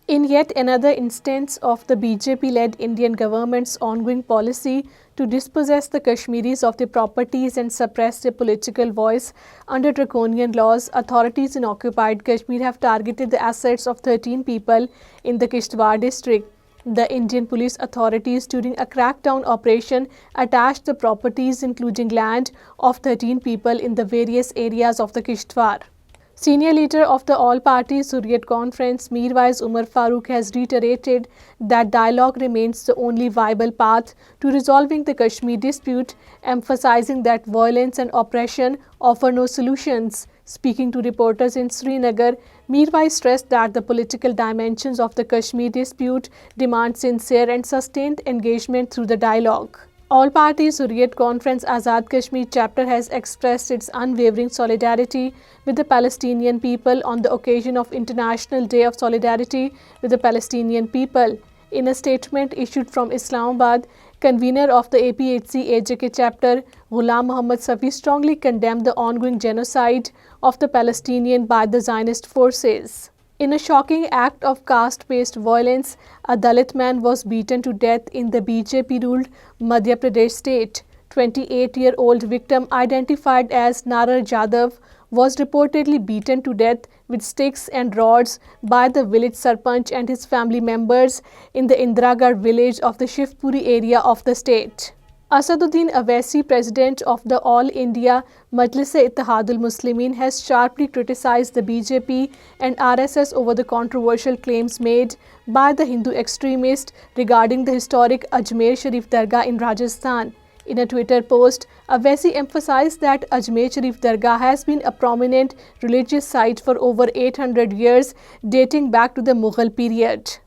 In yet another instance of the BJP-led Indian government's ongoing policy to dispossess the Kashmiris of their properties and suppress their political voice under draconian laws, authorities in occupied Kashmir have targeted the assets of 13 people in the Kishtwar district. The Indian police authorities during a crackdown operation attached the properties including land of 13 people in the various areas of the Kishtwar. Senior leader of the All-Party Hurriyat Conference, Mirwais Umar Farooq, has reiterated that dialogue remains the only viable path to resolving the Kashmir dispute, emphasizing that violence and oppression offer no solutions. Speaking to reporters in Srinagar, Mirwais stressed that the political dimensions of the Kashmir dispute demand sincere and sustained engagement through the dialogue. All Parties Hurriyat Conference Azad Kashmir chapter has expressed its unwavering solidarity with the Palestinian people on the occasion of International Day of Solidarity with the Palestinian people. In a statement issued from Islamabad, convener of the APHC AJK chapter, Ghulam Muhammad Safi, strongly condemned the ongoing genocide of the Palestinians by the Zionist forces. In a shocking act of caste-based violence, a Dalit man was beaten to death in the BJP-ruled Madhya Pradesh state. 28-year-old victim, identified as Narar Jadhav, was reportedly beaten to death with sticks and rods by the village sarpanch and his family members in the Indiragarh village of the Shivpuri area of the state. Asaduddin Awaisi, president of the All India Majlis-e-Ittehadul Muslimin, has sharply criticized the BJP and RSS over the controversial claims made by the Hindu extremist regarding the historic Ajmer Sharif Dargah in Rajasthan. In a Twitter post, Awaisi emphasized that Ajmer Sharif Dargah has been a prominent religious site for over 800 years, dating back to the Mughal period.